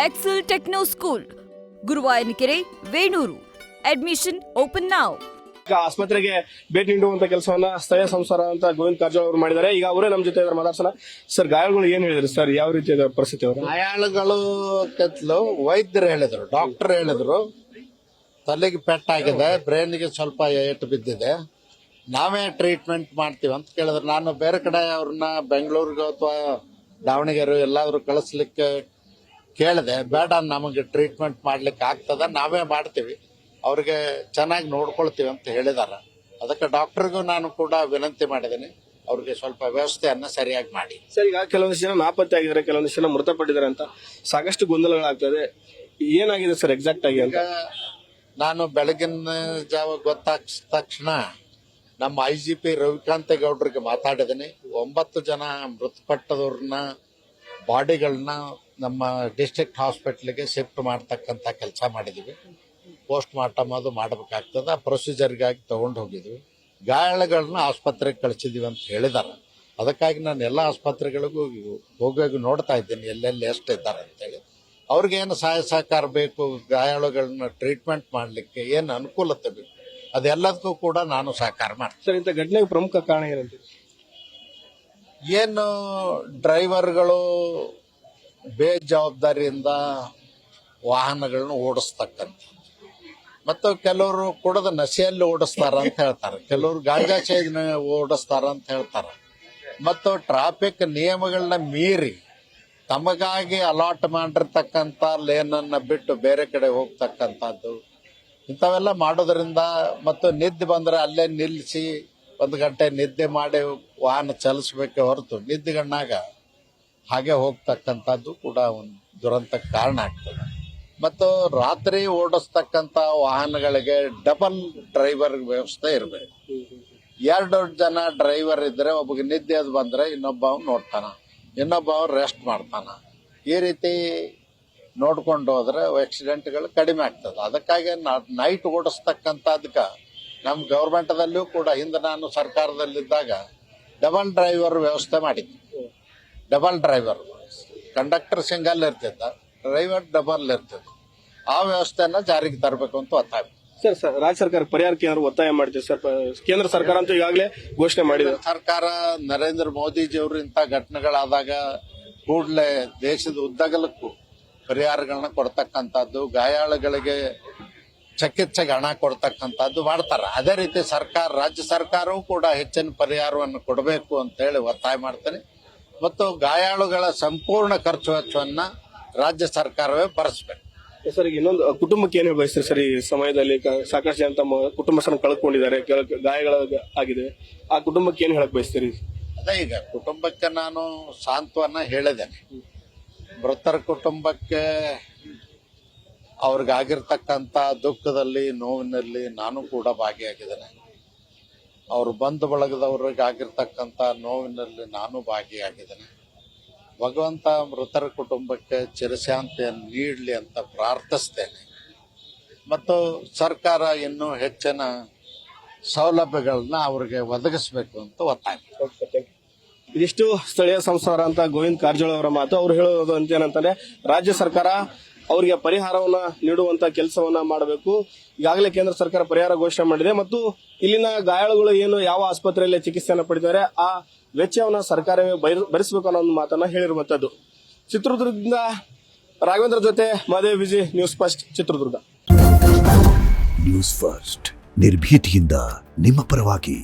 Excel Techno School, Guruvayanakere, Venur. Admission open now. ಈಗ ಆಸ್ಪತ್ರೆಗೆ ಭೇಟಿ ನೀಡುವಂತ ಕೆಲಸವನ್ನ ಸ್ಥಳೀಯ ಸಂಸ್ಥಾರ ಅಂತ ಗೋವಿಂದ ಕಾರಜೋಳ ಅವರು ಮಾಡಿದ್ದಾರೆ. ಈಗ ಅವರೇ ನಮ್ಮ ಜೊತೆ ಇದ್ದಾರೆ, ಮಾತಾಡ್ಸೋಣ. ಸರ್, ಗಾಯಗಳು ಏನ್ ಹೇಳಿದ್ರು ಸರ್? ಯಾವ ರೀತಿ ಇದೆ ಪರಿಸ್ಥಿತಿ? ಅವರು ಗಾಯಾಳುಗಳು ಕೆತ್ತಲು ವೈದ್ಯರು ಹೇಳಿದ್ರು, ಡಾಕ್ಟರ್ ಹೇಳಿದ್ರು ತಲೆಗೆ ಪೆಟ್ಟಾಗಿದೆ, ಬ್ರೈನ್ಗೆ ಸ್ವಲ್ಪ ಏಟು ಬಿದ್ದಿದೆ, ನಾವೇ ಟ್ರೀಟ್ಮೆಂಟ್ ಮಾಡ್ತೀವಿ ಅಂತ ಕೇಳಿದ್ರು. ನಾನು ಬೇರೆ ಕಡೆ ಅವ್ರನ್ನ ಬೆಂಗಳೂರಿಗೆ ಅಥವಾ ದಾವಣಗೆರೆ ಎಲ್ಲಾದ್ರೂ ಕಳಿಸ್ಲಿಕ್ಕೆ ಕೇಳಿದೆ. ಬೇಡ, ನಮಗೆ ಟ್ರೀಟ್ಮೆಂಟ್ ಮಾಡ್ಲಿಕ್ಕೆ ಆಗ್ತದ, ನಾವೇ ಮಾಡ್ತೀವಿ, ಅವ್ರಿಗೆ ಚೆನ್ನಾಗಿ ನೋಡ್ಕೊಳ್ತೀವಿ ಅಂತ ಹೇಳಿದಾರ. ಅದಕ್ಕೆ ಡಾಕ್ಟರ್ಗೂ ನಾನು ಕೂಡ ವಿನಂತಿ ಮಾಡಿದ್ದೀನಿ, ಅವ್ರಿಗೆ ಸ್ವಲ್ಪ ವ್ಯವಸ್ಥೆಯನ್ನ ಸರಿಯಾಗಿ ಮಾಡಿ. ಸರ್, ಈಗ ಕೆಲವೊಂದಿಷ್ಟು ಜನ ನಾಪತ್ತೆ ಆಗಿದ್ದಾರೆ, ಕೆಲವೊಂದಿಷ್ಟು ಜನ ಮೃತಪಟ್ಟಿದ್ದಾರೆ ಅಂತ ಸಾಕಷ್ಟು ಗೊಂದಲಗಳಾಗ್ತದೆ. ಏನಾಗಿದೆ ಸರ್ ಎಕ್ಸಾಕ್ಟ್ ಆಗಿ ಅಂತ? ನಾನು ಬೆಳಗಿನ ಜಾವ ಗೊತ್ತಾದ ತಕ್ಷಣ ನಮ್ಮ IGP ರವಿಕಾಂತೇಗೌಡರಿಗೆ ಮಾತಾಡಿದ್ದೀನಿ. 9 ಜನ ಮೃತಪಟ್ಟದವ್ರನ್ನ ಬಾಡಿಗಳನ್ನ ನಮ್ಮ ಡಿಸ್ಟ್ರಿಕ್ಟ್ ಹಾಸ್ಪಿಟ್ಲಿಗೆ ಶಿಫ್ಟ್ ಮಾಡ್ತಕ್ಕಂಥ ಕೆಲಸ ಮಾಡಿದ್ದೀವಿ. ಪೋಸ್ಟ್ ಮಾರ್ಟಮ್ ಅದು ಮಾಡಬೇಕಾಗ್ತದೆ, ಆ ಪ್ರೊಸೀಜರ್ಗಾಗಿ ತಗೊಂಡು ಹೋಗಿದ್ವಿ. ಗಾಯಾಳುಗಳನ್ನ ಆಸ್ಪತ್ರೆಗೆ ಕಳಿಸಿದೀವಿ ಅಂತ ಹೇಳಿದಾರೆ. ಅದಕ್ಕಾಗಿ ನಾನು ಎಲ್ಲ ಆಸ್ಪತ್ರೆಗಳಿಗೂ ಹೋಗಿ ನೋಡ್ತಾ ಇದ್ದೀನಿ ಎಲ್ಲೆಲ್ಲಿ ಎಷ್ಟು ಇದ್ದಾರೆ ಅಂತೇಳಿ. ಅವ್ರಿಗೇನು ಸಹಾಯ ಸಹಕಾರ ಬೇಕು, ಗಾಯಾಳುಗಳನ್ನ ಟ್ರೀಟ್ಮೆಂಟ್ ಮಾಡಲಿಕ್ಕೆ ಏನು ಅನುಕೂಲತೆ ಬೇಕು, ಅದೆಲ್ಲದಕ್ಕೂ ಕೂಡ ನಾನು ಸಹಕಾರ ಮಾಡ್ತೀನಿ. ಸರ್, ಇಂಥ ಘಟನೆಗೆ ಪ್ರಮುಖ ಕಾರಣ ಏನಂತ? ಏನು ಡ್ರೈವರ್ಗಳು ಬೇಜವಾಬ್ದಾರಿಯಿಂದ ವಾಹನಗಳನ್ನ ಓಡಿಸ್ತಕ್ಕಂಥ, ಮತ್ತು ಕೆಲವರು ಕುಡದ ನಶೆಯಲ್ಲಿ ಓಡಿಸ್ತಾರ ಅಂತ ಹೇಳ್ತಾರೆ, ಕೆಲವರು ಗಾಂಜಾ ಸೇದನೆ ಓಡಿಸ್ತಾರ ಅಂತ ಹೇಳ್ತಾರೆ, ಮತ್ತು ಟ್ರಾಫಿಕ್ ನಿಯಮಗಳನ್ನ ಮೀರಿ ತಮಗಾಗಿ ಅಲಾಟ್ ಮಾಡಿರ್ತಕ್ಕಂಥ ಲೇನನ್ನ ಬಿಟ್ಟು ಬೇರೆ ಕಡೆ ಹೋಗ್ತಕ್ಕಂಥದ್ದು, ಇಂಥವೆಲ್ಲ ಮಾಡೋದ್ರಿಂದ, ಮತ್ತು ನಿದ್ದೆ ಬಂದ್ರೆ ಅಲ್ಲೇ ನಿಲ್ಲಿಸಿ 1 ಗಂಟೆ ನಿದ್ದೆ ಮಾಡಿ ವಾಹನ ಚಲಿಸ್ಬೇಕೆ ಹೊರತು ನಿದ್ದೆಗಣ್ಣಾಗ ಹಾಗೆ ಹೋಗ್ತಕ್ಕಂಥದ್ದು ಕೂಡ ಒಂದು ದುರಂತಕ್ಕೆ ಕಾರಣ ಆಗ್ತದೆ. ಮತ್ತು ರಾತ್ರಿ ಓಡಿಸ್ತಕ್ಕಂಥ ವಾಹನಗಳಿಗೆ ಡಬಲ್ ಡ್ರೈವರ್ ವ್ಯವಸ್ಥೆ ಇರಬೇಕು. 2 ಜನ ಡ್ರೈವರ್ ಇದ್ರೆ ಒಬ್ಬಗೆ ನಿದ್ದೆ ಅದು ಬಂದ್ರೆ ಇನ್ನೊಬ್ಬ ನೋಡ್ತಾನ, ಇನ್ನೊಬ್ಬ ರೆಸ್ಟ್ ಮಾಡ್ತಾನ. ಈ ರೀತಿ ನೋಡ್ಕೊಂಡು ಹೋದ್ರೆ ಆಕ್ಸಿಡೆಂಟ್ಗಳು ಕಡಿಮೆ ಆಗ್ತದೆ. ಅದಕ್ಕಾಗಿ ನೈಟ್ ಓಡಿಸ್ತಕ್ಕಂಥದಕ್ಕೆ ನಮ್ಮ ಗೌರ್ಮೆಂಟದಲ್ಲೂ ಕೂಡ ಹಿಂದೆ ನಾನು ಸರ್ಕಾರದಲ್ಲಿದ್ದಾಗ ಡಬಲ್ ಡ್ರೈವರ್ ವ್ಯವಸ್ಥೆ ಮಾಡಿದ್ವಿ. ಡಬಲ್ ಡ್ರೈವರ್, ಕಂಡಕ್ಟರ್ ಸಿಂಗಲ್ ಇರ್ತಿದ್ದ, ಡ್ರೈವರ್ ಡಬಲ್ ಇರ್ತಿದ್ದ. ಆ ವ್ಯವಸ್ಥೆಯನ್ನ ಜಾರಿಗೆ ತರಬೇಕು ಅಂತ ಒತ್ತಾಯ. ಸರ್, ರಾಜ್ಯ ಸರ್ಕಾರ ಪರಿಹಾರಕ್ಕೆ ಏನಾದ್ರು ಒತ್ತಾಯ ಮಾಡ್ತೀವಿ ಸರ್? ಕೇಂದ್ರ ಸರ್ಕಾರ ಅಂತೂ ಈಗಾಗಲೇ ಘೋಷಣೆ ಮಾಡಿದೆ. ಸರ್ಕಾರ ನರೇಂದ್ರ ಮೋದಿಜಿಯವರು ಇಂಥ ಘಟನೆಗಳಾದಾಗ ಕೂಡಲೇ ದೇಶದ ಉದ್ದಗಲಕ್ಕೂ ಪರಿಹಾರಗಳನ್ನ ಕೊಡ್ತಕ್ಕಂಥದ್ದು, ಗಾಯಾಳುಗಳಿಗೆ ಚಿಕಿತ್ಸೆಗೆ ಹಣ ಕೊಡ್ತಕ್ಕಂಥದ್ದು ಮಾಡ್ತಾರೆ. ಅದೇ ರೀತಿ ರಾಜ್ಯ ಸರ್ಕಾರವೂ ಕೂಡ ಹೆಚ್ಚಿನ ಪರಿಹಾರವನ್ನು ಕೊಡಬೇಕು ಅಂತ ಹೇಳಿ ಒತ್ತಾಯ ಮಾಡ್ತೇನೆ. ಮತ್ತು ಗಾಯಾಳುಗಳ ಸಂಪೂರ್ಣ ಖರ್ಚು ವೆಚ್ಚವನ್ನ ರಾಜ್ಯ ಸರ್ಕಾರವೇ ಭರಿಸಬೇಕು. ಸರ್, ಈಗ ಇನ್ನೊಂದು ಕುಟುಂಬಕ್ಕೆ ಏನು ಬಯಸ್ತೀರಿ ಸರ್? ಈ ಸಮಯದಲ್ಲಿ ಸಾಕಷ್ಟು ಜನ ತಮ್ಮ ಕುಟುಂಬಸ್ಥರನ್ನು ಕಳ್ಕೊಂಡಿದ್ದಾರೆ, ಗಾಯಗಳ ಆಗಿದೆ. ಆ ಕುಟುಂಬಕ್ಕೆ ಏನು ಹೇಳಕ್ ಬಯಸ್ತೀರಿ? ಅದೇ, ಈಗ ಕುಟುಂಬಕ್ಕೆ ನಾನು ಸಾಂತ್ವನ ಹೇಳಿದ್ದೇನೆ. ಮೃತರ ಕುಟುಂಬಕ್ಕೆ ಅವ್ರಿಗಾಗಿರ್ತಕ್ಕಂಥ ದುಃಖದಲ್ಲಿ, ನೋವಿನಲ್ಲಿ ನಾನು ಕೂಡ ಭಾಗಿಯಾಗಿದ್ದೇನೆ. ಅವರು ಬಂಧು ಬಳಗದವ್ರಿಗೆ ಆಗಿರ್ತಕ್ಕಂಥ ನೋವಿನಲ್ಲಿ ನಾನು ಭಾಗಿಯಾಗಿದ್ದೇನೆ. ಭಗವಂತ ಮೃತರ ಕುಟುಂಬಕ್ಕೆ ಚಿರಶಾಂತಿಯನ್ನು ನೀಡಲಿ ಅಂತ ಪ್ರಾರ್ಥಿಸ್ತೇನೆ. ಮತ್ತು ಸರ್ಕಾರ ಇನ್ನೂ ಹೆಚ್ಚಿನ ಸೌಲಭ್ಯಗಳನ್ನ ಅವರಿಗೆ ಒದಗಿಸಬೇಕು ಅಂತ ಒತ್ತಾಯ. ಇದಿಷ್ಟು ಸ್ಥಳೀಯ ಸಂಸ್ಥಾರ ಅಂತ ಗೋವಿಂದ ಕಾರಜೋಳ ಅವರ ಮಾತು. ಅವ್ರು ಹೇಳೋದು ಅಂತ ಏನಂತಂದ್ರೆ, ರಾಜ್ಯ ಸರ್ಕಾರ ಅವರಿಗೆ ಪರಿಹಾರವನ್ನ ನೀಡುವಂತ ಕೆಲಸವನ್ನ ಮಾಡಬೇಕು. ಈಗಾಗಲೇ ಕೇಂದ್ರ ಸರ್ಕಾರ ಪರಿಹಾರ ಘೋಷಣೆ ಮಾಡಿದೆ, ಮತ್ತು ಇಲ್ಲಿನ ಗಾಯಾಳುಗಳು ಏನು ಯಾವ ಆಸ್ಪತ್ರೆಯಲ್ಲಿ ಚಿಕಿತ್ಸೆಯನ್ನು ಪಡೆದಿದ್ದಾರೆ ಆ ವೆಚ್ಚವನ್ನ ಸರ್ಕಾರವೇ ಭರಿಸಬೇಕು ಅನ್ನೋ ಒಂದು ಮಾತನ್ನ ಹೇಳಿರುವಂತದ್ದು. ಚಿತ್ರದುರ್ಗದಿಂದ ರಾಘವೇಂದ್ರ ಜೊತೆ Madev Vijay, news first, Chitradurga. News first, ನಿರ್ಭೀತಿಯಿಂದ ನಿಮ್ಮ ಪರವಾಗಿ.